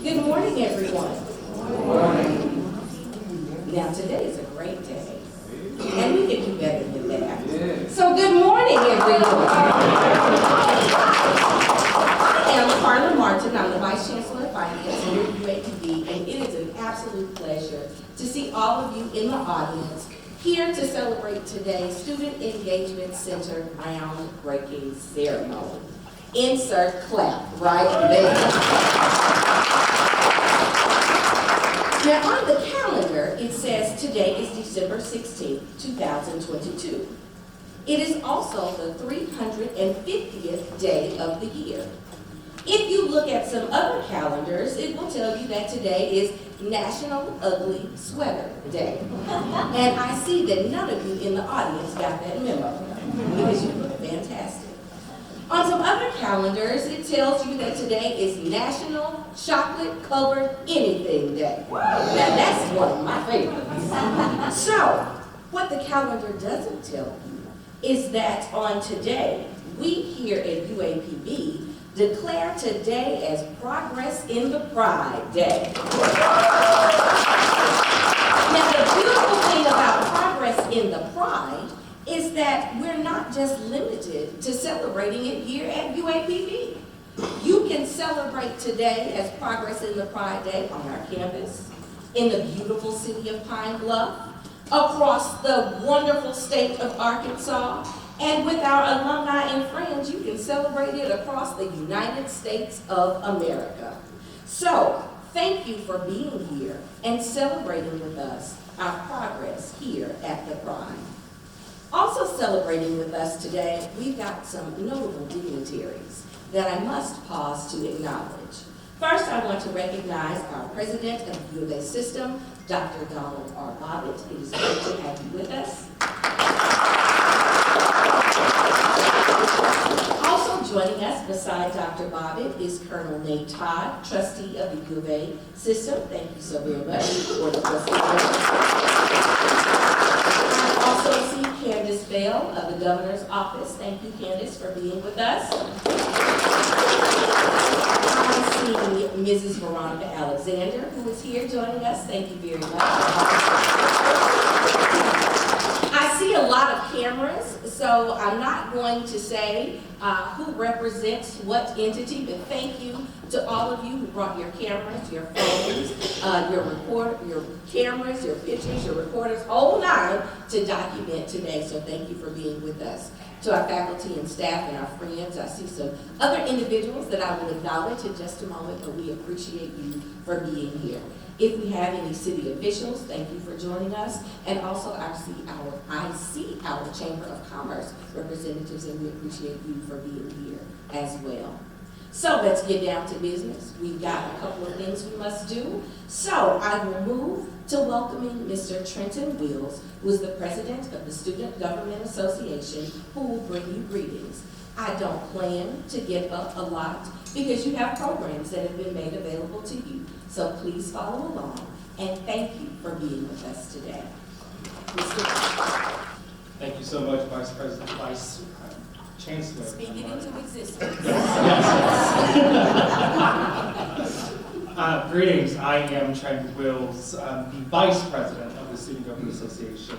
Good morning, everyone. Good morning. Now, today is a great day, and we can do better than that. So, good morning, everyone. I am Carla Martin. I'm the Vice Chancellor of Finance here at UAPB, and it is an absolute pleasure to see all of you in the audience here to celebrate today's Student Engagement Center groundbreaking ceremony. Insert clap right there. Now on the calendar, it says today is December 16th, 2022. It is also the 350th day of the year. If you look at some other calendars, it will tell you that today is National Ugly Sweater Day. And I see that none of you in the audience got that memo, because you look fantastic. On some other calendars, it tells you that today is National Chocolate Covered Anything Day. Now that's one of my favorites. So, what the calendar doesn't tell you is that on today, we here at UAPB declare today as Progress in the Pride Day. Now the beautiful thing about Progress in the Pride is that we're not just limited to celebrating it here at UAPB. You can celebrate today as Progress in the Pride Day on our campus, in the beautiful city of Pine Bluff, across the wonderful state of Arkansas, and with our alumni and friends, you can celebrate it across the United States of America. So, thank you for being here and celebrating with us our progress here at the Pride. Also celebrating with us today, we've got some notable dignitaries that I must pause to acknowledge. First, I want to recognize our president of the U of A system, Dr. Donald R. Bobbitt. It is great to have you with us. Also joining us beside Dr. Bobbitt is Colonel Nate Todd, trustee of the U of A system. Thank you so very much for the trustee. Also see Candace Bell of the Governor's Office. Thank you, Candace, for being with us. I see Mrs. Veronica Alexander, who is here joining us. Thank you very much. I see a lot of cameras, so I'm not going to say who represents what entity, but thank you to all of you who brought your cameras, your phones, your cameras, your pictures, your recorders, whole nine to document today. So thank you for being with us. To our faculty and staff and our friends, I see some other individuals that I will acknowledge in just a moment, but we appreciate you for being here. If we have any city officials, thank you for joining us. And also I see our Chamber of Commerce representatives, and we appreciate you for being here as well. So let's get down to business. We've got a couple of things we must do. So I will move to welcoming Mr. Trenton Wills, who is the president of the Student Government Association, who will bring you greetings. I don't plan to get up a lot because you have programs that have been made available to you. So please follow along, and thank you for being with us today. Mr. Thank you so much, Vice President, Vice Chancellor. Speak it into existence. Yes. Greetings, I am Trenton Wills, the Vice President of the Student Government Association.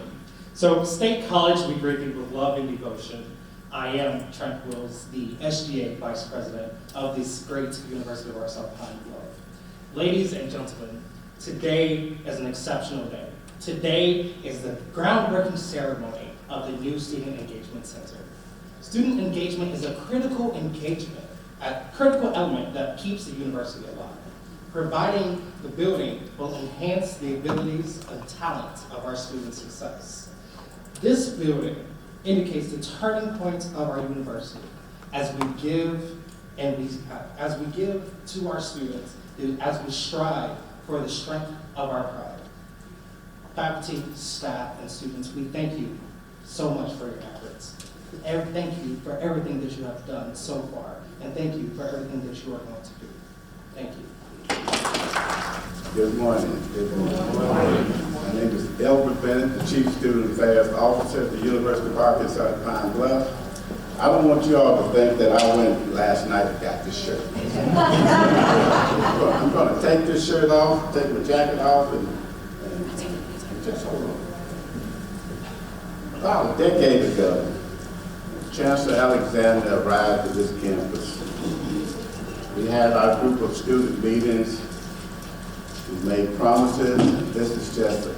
So, State College, we greet you with love and devotion. I am Trent Wills, the SGA Vice President of this great University of Arkansas Pine Bluff. Ladies and gentlemen, today is an exceptional day. Today is the groundbreaking ceremony of the new Student Engagement Center. Student engagement is a critical element that keeps the university alive. Providing the building will enhance the abilities and talent of our students' success. This building indicates the turning point of our university as we give to our students, as we strive for the strength of our pride. Faculty, staff, and students, we thank you so much for your efforts. Thank you for everything that you have done so far, and thank you for everything that you are going to do. Thank you. Good morning. Good morning. My name is Elbert Bennett, the Chief Student Affairs Officer at the University of Arkansas at Pine Bluff. I don't want you all to think that I went last night and got this shirt. I'm going to take take this shirt off, take my jacket off, and just hold on. About a decade ago, Chancellor Alexander arrived at this campus. We had our group of student meetings. We made promises, and this is just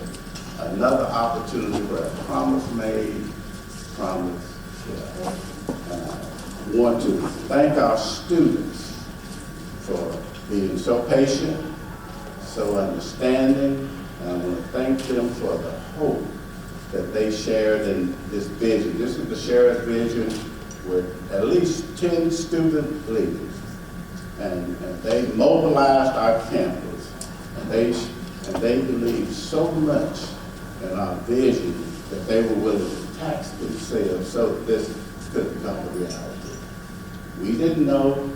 another opportunity for a promise made, promise kept. I want to thank our students for being so patient, so understanding, and I want to thank them for the hope that they shared in this vision. This is the shared vision with at least 10 student leaders. And they mobilized our campus, and they believed so much in our vision that they were willing to tax themselves so that this could become a reality. We didn't know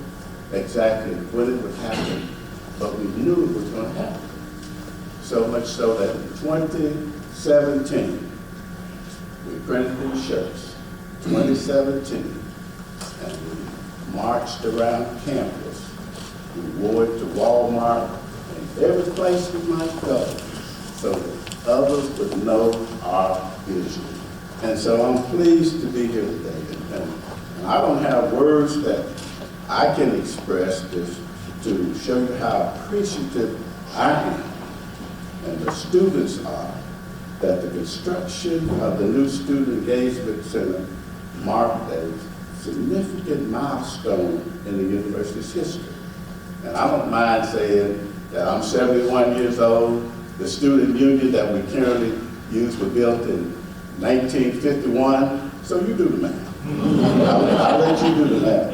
exactly when it would happen, but we knew it was going to happen. So much so that in 2017, we printed these shirts, 2017, and we marched around campus. We wore it to Walmart and every place we might go so that others would know our vision. And so I'm pleased to be here today. And I don't have words that I can express this to show you how appreciative I am and the students are that the construction of the new Student Engagement Center marked a significant milestone in the university's history. And I don't mind saying that I'm 71 years old. The student union that we currently use was built in 1951, so you do the math. I'll let you do the math.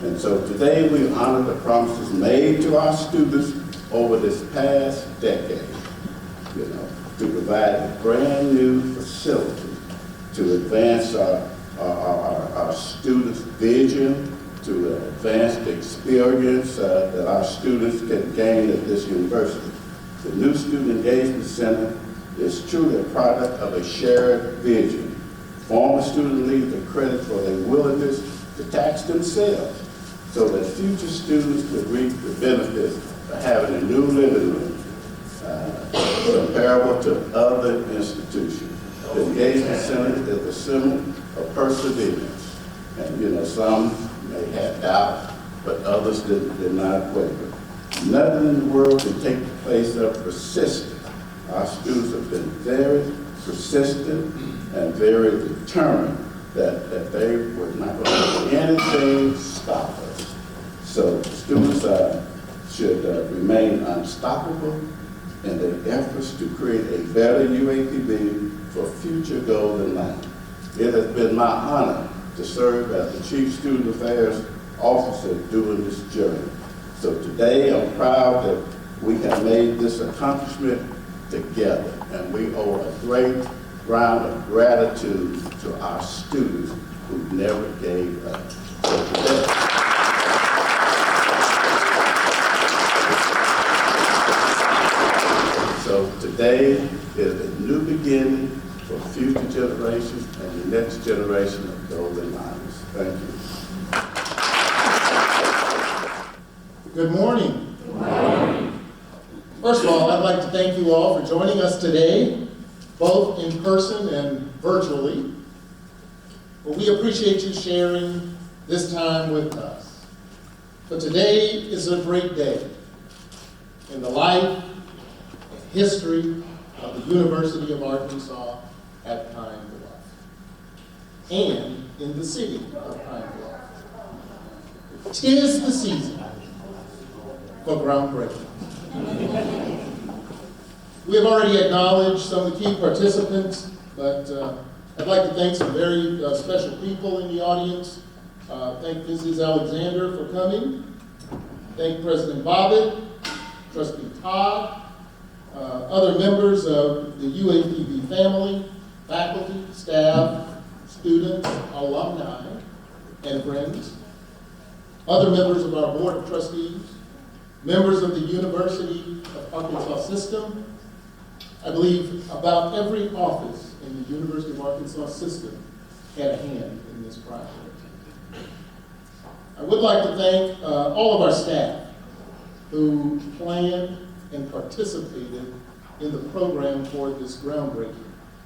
And so today we honor the promises made to our students over this past decade, to provide a brand new facility to advance our students' vision, to advance the experience that our students can gain at this university. The new Student Engagement Center is truly a product of a shared vision. Former student leaders are credited for their willingness to tax themselves so that future students could reap the benefits of having a new living room comparable to other institutions. The Engagement Center is a symbol of perseverance. And some may have doubt, but others did not waver. Nothing in the world can take the place of persistence. Our students have been very persistent and very determined that they were not going to let anything stop us. So students should remain unstoppable in their efforts to create a better UAPB for future golden line. It has been my honor to serve as the Chief Student Affairs Officer during this journey. So today I'm proud that we have made this accomplishment together, and we owe a great round of gratitude to our students who never gave up. So today is a new beginning for future generations and the next generation of golden liners. Thank you. Good morning. Good morning. First of all, I'd like to thank you all for joining us today, both in person and virtually. But we appreciate you sharing this time with us. But today is a great day in the life and history of the University of Arkansas at Pine Bluff and in the city of Pine Bluff. 'Tis the season for groundbreaking. We have already acknowledged some of the key participants, but I'd like to thank some very special people in the audience. Thank Mrs. Alexander for coming. Thank President Bobbitt, Trustee Todd, other members of the UAPB family, faculty, staff, students, alumni, and friends, other members of our Board of Trustees, members of the University of Arkansas system. I believe about every office in the University of Arkansas system had a hand in this project. I would like to thank all of our staff who planned and participated in the program for this groundbreaking,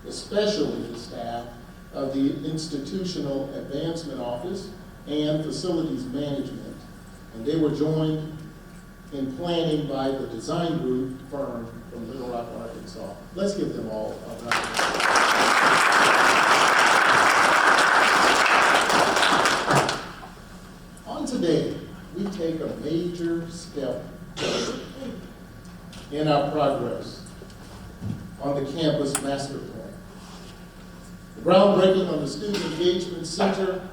especially the staff of the Institutional Advancement Office and Facilities Management. And they were joined in planning by the design group firm from Little Rock, Arkansas. Let's give them all a round of applause. On today, we take a major step in our progress on the campus master plan. The groundbreaking on the Student Engagement Center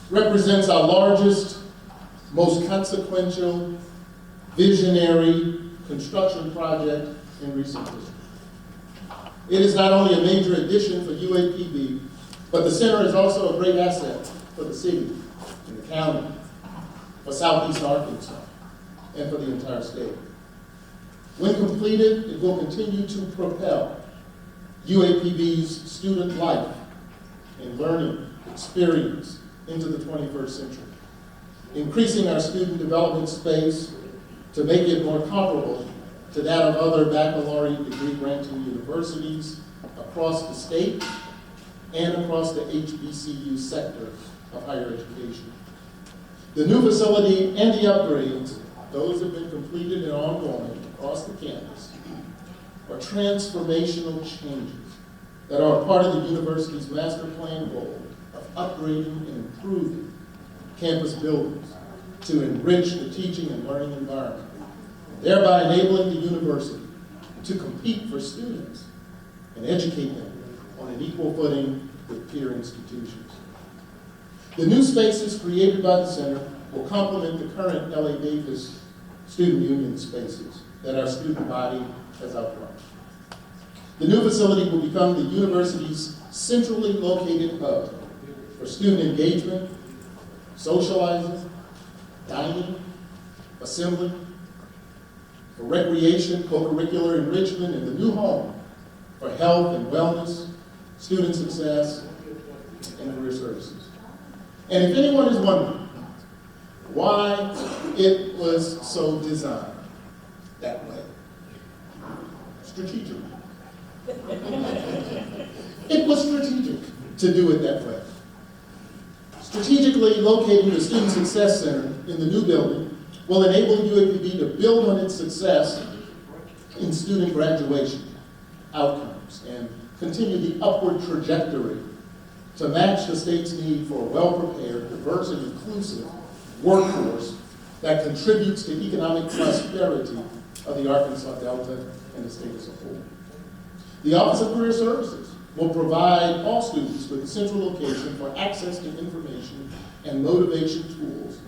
represents our largest, most consequential, visionary construction project in recent history. It is not only a major addition for UAPB, but the center is also a great asset for the city and the county, for Southeast Arkansas, and for the entire state. When completed, it will continue to propel UAPB's student life and learning experience into the 21st century, increasing our student development space to make it more comparable to that of other baccalaureate degree granting universities across the state and across the HBCU sector of higher education. The new facility and the upgrades, those have been completed and ongoing across the campus, are transformational changes that are a part of the university's master plan goal of upgrading and improving campus buildings to enrich the teaching and learning environment, thereby enabling the university to compete for students and educate them on an equal footing with peer institutions. The new spaces created by the center will complement the current LA Davis student union spaces that our student body has outgrown. The new facility will become the university's centrally located hub for student engagement, socializing, dining, assembly, for recreation, co-curricular enrichment, and the new home for health and wellness, student success, and career services. And if anyone is wondering why it was so designed that way, strategically. It was strategic to do it that way. Strategically locating the Student Success Center in the new building will enable UAPB to build on its success in student graduation outcomes and continue the upward trajectory to match the state's need for a well-prepared, diverse, and inclusive workforce that contributes to economic prosperity of the Arkansas Delta and the state as a whole. The Office of Career Services will provide all students with a central location for access to information and motivation tools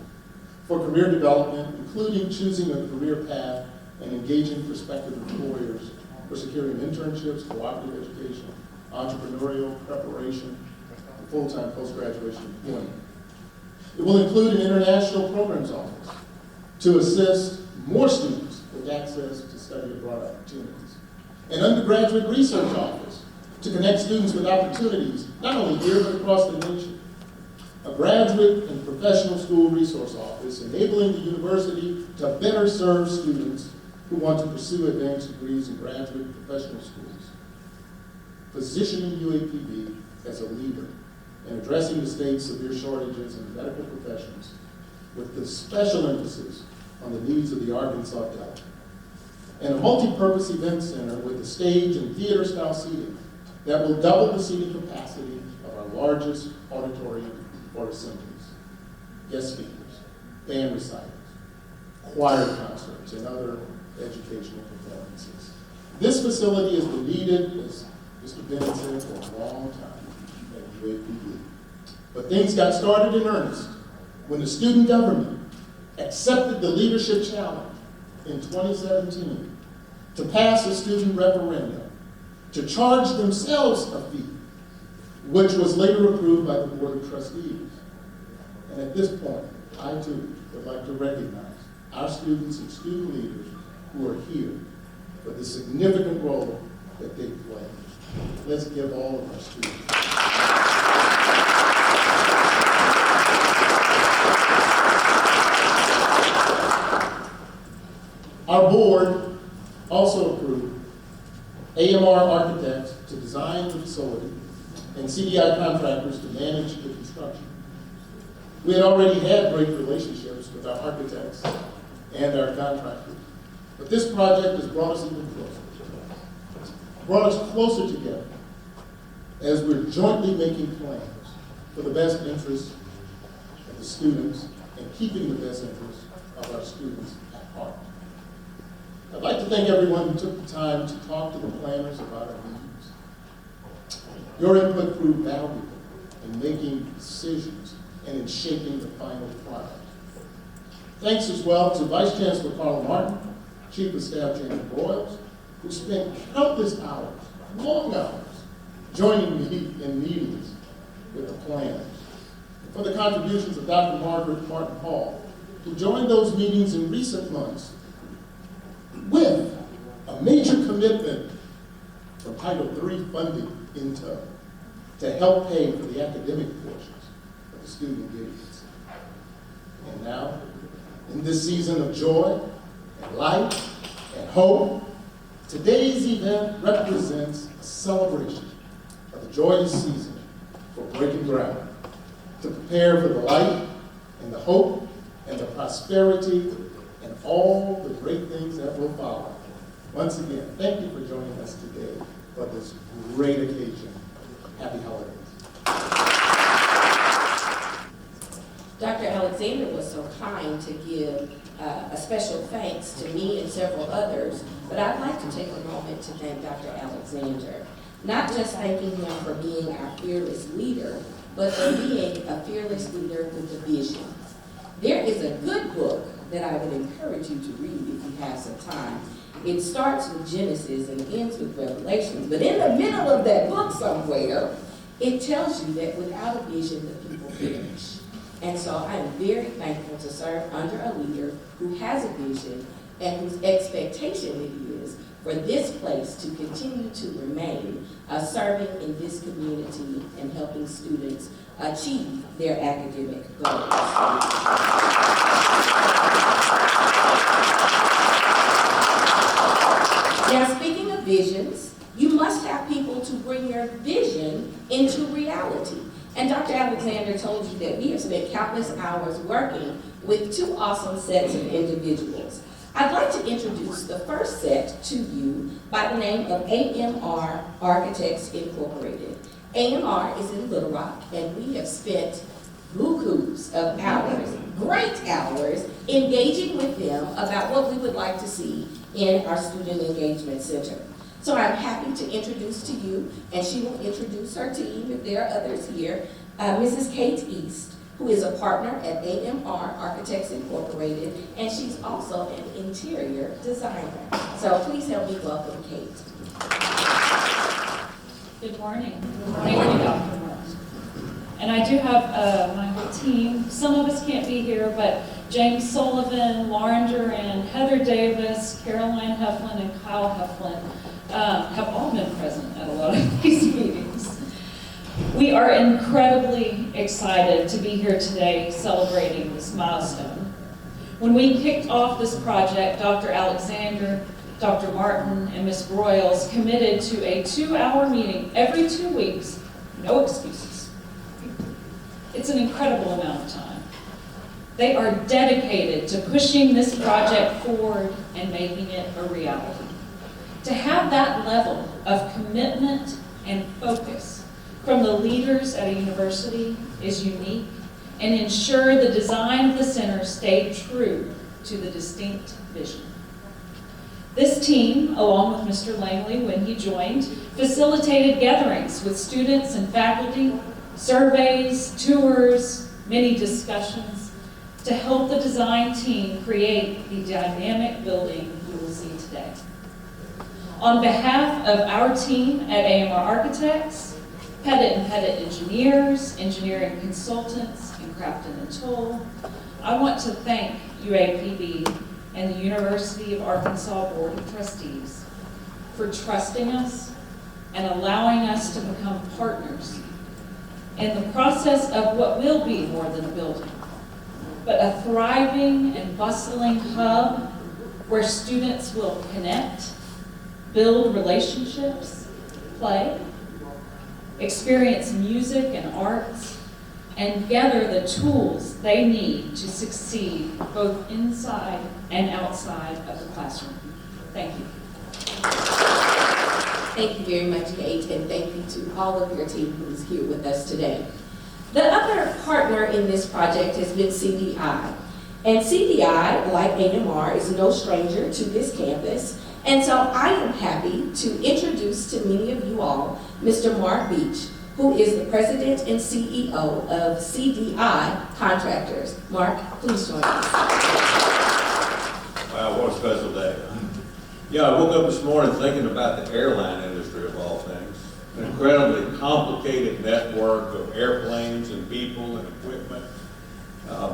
for career development, including choosing a career path and engaging prospective employers for securing internships, cooperative education, entrepreneurial preparation, and full-time post-graduation employment. It will include an international programs office to assist more students with access to study abroad opportunities, an undergraduate research office to connect students with opportunities, not only here but across the nation, a graduate and professional school resource office enabling the university to better serve students who want to pursue advanced degrees in graduate and professional schools, positioning UAPB as a leader in addressing the state's severe shortages in medical professions with the special emphasis on the needs of the Arkansas Delta, and a multi-purpose event center with a stage and theater-style seating that will double the seating capacity of our largest auditorium for assemblies, guest speakers, band recitals, choir concerts, and other educational performances. This facility has been needed, as Mr. Bennett said, for a long time at UAPB. But things got started in earnest when the student government accepted the leadership challenge in 2017 to pass a student referendum to charge themselves a fee, which was later approved by the Board of Trustees. And at this point, I too would like to recognize our students and student leaders who are here for the significant role that they play. Let's give all of our students. Our board also approved AMR architects to design the facility and CDI contractors to manage the construction. We had already had great relationships with our architects and our contractors, but this project has brought us even closer. Brought us closer together as we're jointly making plans for the best interests of the students and keeping the best interests of our students at heart. I'd like to thank everyone who took the time to talk to the planners about our needs. Your input proved valuable in making decisions and in shaping the final product. Thanks as well to Vice Chancellor Carl Martin, Chief of Staff James Broyles, who spent countless hours, long hours, joining me in meetings with the planners. And for the contributions of Dr. Margaret Martin Hall, who joined those meetings in recent months with a major commitment from Title III funding in tow to help pay for the academic portions of the student engagements. And now, in this season of joy and light and hope, today's event represents a celebration of the joyous season for breaking ground, to prepare for the light and the hope and the prosperity and all the great things that will follow. Once again, thank you for joining us today for this great occasion. Happy holidays. Dr. Alexander was so kind to give a special thanks to me and several others, but I'd like to take a moment to thank Dr. Alexander. Not just thanking him for being our fearless leader, but for being a fearless leader with a vision. There is a good book that I would encourage you to read if you have some time. It starts with Genesis and ends with Revelation, but in the middle of that book somewhere, it tells you that without a vision, the people perish. And so I am very thankful to serve under a leader who has a vision and whose expectation it is for this place to continue to remain serving in this community and helping students achieve their academic goals. Now, speaking of visions, you must have people to bring your vision into reality. And Dr. Alexander told you that we have spent countless hours working with two awesome sets of individuals. I'd like to introduce the first set to you by the name of AMR Architects Incorporated. AMR is in Little Rock, and we have spent bukus of hours, great hours, engaging with them about what we would like to see in our Student Engagement Center. So I'm happy to introduce to you, and she will introduce her team if there are others here, Mrs. Kate East, who is a partner at AMR Architects Incorporated, and she's also an interior designer. So please help me welcome Kate. Good morning. Good morning, Dr. Martin. And I do have my whole team. Some of us can't be here, but James Sullivan, Lauren Duran, Heather Davis, Caroline Heflin, and Kyle Heflin have all been present at a lot of these meetings. We are incredibly excited to be here today celebrating this milestone. When we kicked off this project, Dr. Alexander, Dr. Martin, and Ms. Broyles committed to a 2-hour meeting every 2 weeks, no excuses. It's an incredible amount of time. They are dedicated to pushing this project forward and making it a reality. To have that level of commitment and focus from the leaders at a university is unique and ensure the design of the center stayed true to the distinct vision. This team, along with Mr. Langley when he joined, facilitated gatherings with students and faculty, surveys, tours, many discussions to help the design team create the dynamic building you will see today. On behalf of our team at AMR Architects, Pettit and Pettit Engineers, engineering consultants, and Crafton & Toll, I want to thank UAPB and the University of Arkansas Board of Trustees for trusting us and allowing us to become partners in the process of what will be more than a building, but a thriving and bustling hub where students will connect, build relationships, play, experience music and arts, and gather the tools they need to succeed both inside and outside of the classroom. Thank you. Thank you very much, Kate, and thank you to all of your team who's here with us today. The other partner in this project has been CDI. And CDI, like AMR, is no stranger to this campus. And so I am happy to introduce to many of you all Mr. Mark Beach, who is the president and CEO of CDI Contractors. Mark, please join us. Wow, what a special day. Yeah, I woke up this morning thinking about the airline industry of all things. An incredibly complicated network of airplanes and people and equipment.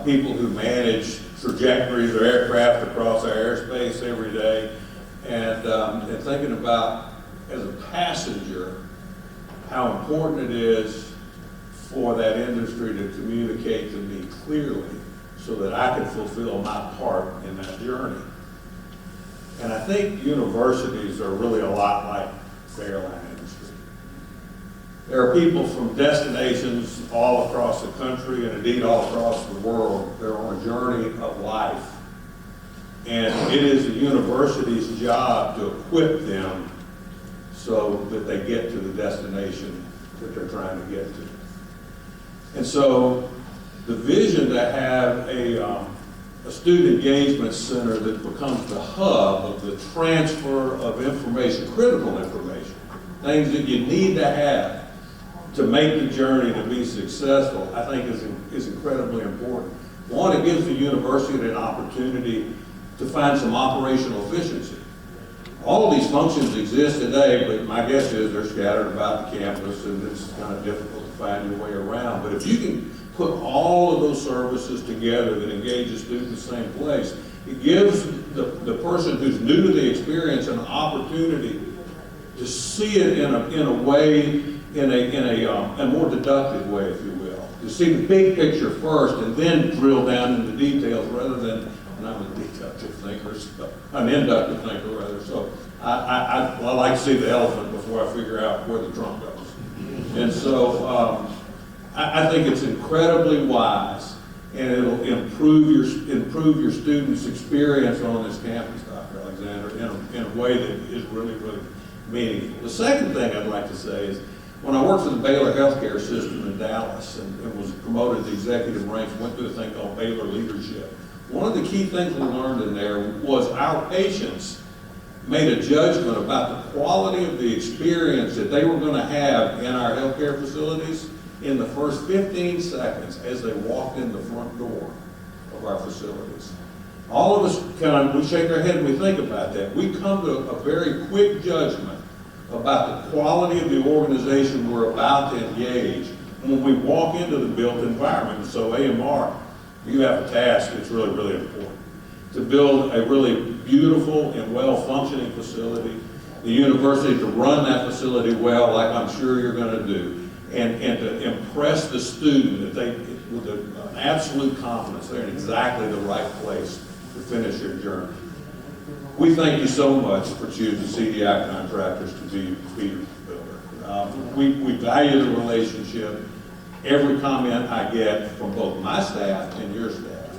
People who manage trajectories of aircraft across our airspace every day. And thinking about, as a passenger, how important it is for that industry to communicate to me clearly so that I can fulfill my part in that journey. And I think universities are really a lot like the airline industry. There are people from destinations all across the country and indeed all across the world. They're on a journey of life. And it is the university's job to equip them so that they get to the destination that they're trying to get to. And so the vision to have a student engagement center that becomes the hub of the transfer of information, critical information, things that you need to have to make the journey to be successful, I think is incredibly important. One, it gives the university an opportunity to find some operational efficiency. All of these functions exist today, but my guess is they're scattered about the campus and it's kind of difficult to find your way around. But if you can put all of those services together that engage a student in the same place, it gives the person who's new to the experience an opportunity to see it in a way, in a more deductive way, if you will. To see the big picture first and then drill down into details rather than, and I'm a deductive thinker, an inductive thinker rather. So I like to see the elephant before I figure out where the trunk goes. And so I think it's incredibly wise, and it'll improve your students' experience on this campus, Dr. Alexander, in a way that is really, really meaningful. The second thing I'd like to say is, when I worked for the Baylor healthcare system in Dallas and was promoted to executive ranks, went through a thing called Baylor Leadership. One of the key things we learned in there was our patients made a judgment about the quality of the experience that they were going to have in our healthcare facilities in the first 15 seconds as they walked in the front door of our facilities. All of us we shake our head and we think about that. We come to a very quick judgment about the quality of the organization we're about to engage when we walk into the built environment. So AMR, you have a task that's really, really important. To build a really beautiful and well-functioning facility, the university to run that facility well, like I'm sure you're going to do, and to impress the student that they, with an absolute confidence, they're in exactly the right place to finish their journey. We thank you so much for choosing CDI Contractors to be your builder. We value the relationship. Every comment I get from both my staff and your staff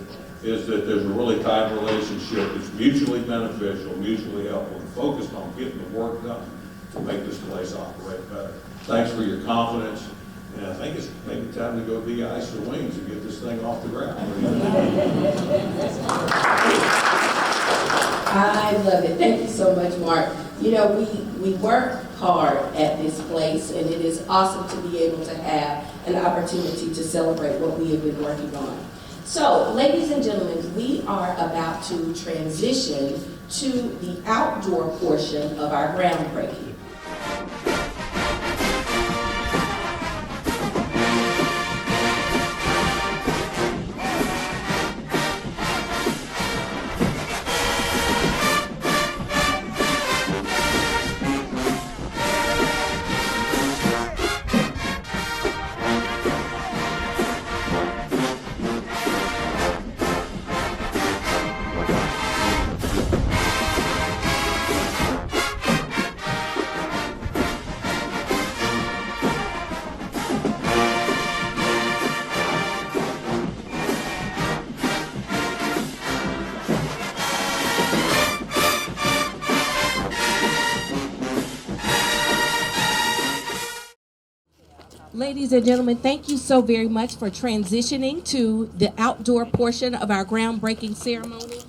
is that there's a really tight relationship that's mutually beneficial, mutually helpful, and focused on getting the work done to make this place operate better. Thanks for your confidence, and I think it's maybe time to go de-ice the wings and get this thing off the ground. I love it. Thank you so much, Mark. You know, we work hard at this place, and it is awesome to be able to have an opportunity to celebrate what we have been working on. So, ladies and gentlemen, we are about to transition to the outdoor portion of our groundbreaking. Ladies and gentlemen, thank you so very much for transitioning to the outdoor portion of our groundbreaking ceremony.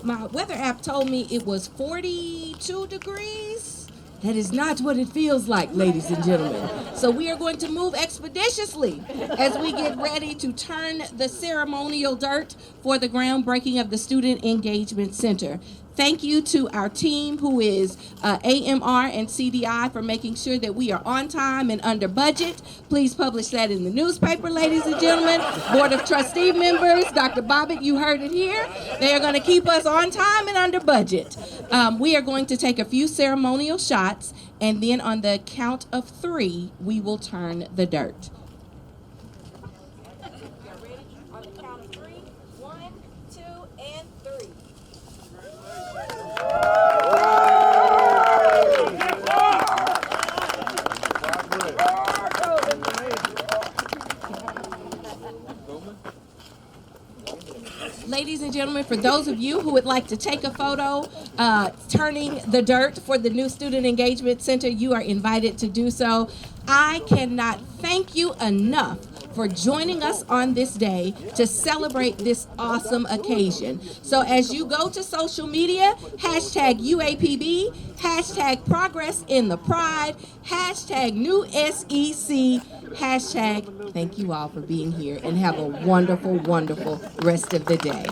My weather app told me it was 42 degrees. That is not what it feels like, ladies and gentlemen. So we are going to move expeditiously as we get ready to turn the ceremonial dirt for the groundbreaking of the Student Engagement Center. Thank you to our team who is AMR and CDI for making sure that we are on time and under budget. Please publish that in the newspaper, ladies and gentlemen. Board of Trustee members, Dr. Bobbitt, you heard it here. They are going to keep us on time and under budget. We are going to take a few ceremonial shots, and then on the count of 3, we will turn the dirt. Ready? On the count of 3, 1, 2, and 3. Ladies and gentlemen, for those of you who would like to take a photo turning the dirt for the new Student Engagement Center, you are invited to do so. I cannot thank you enough for joining us on this day to celebrate this awesome occasion. So as you go to social media, hashtag UAPB, hashtag Progress in the Pride, hashtag New SEC, hashtag thank you all for being here, and have a wonderful, wonderful rest of the day.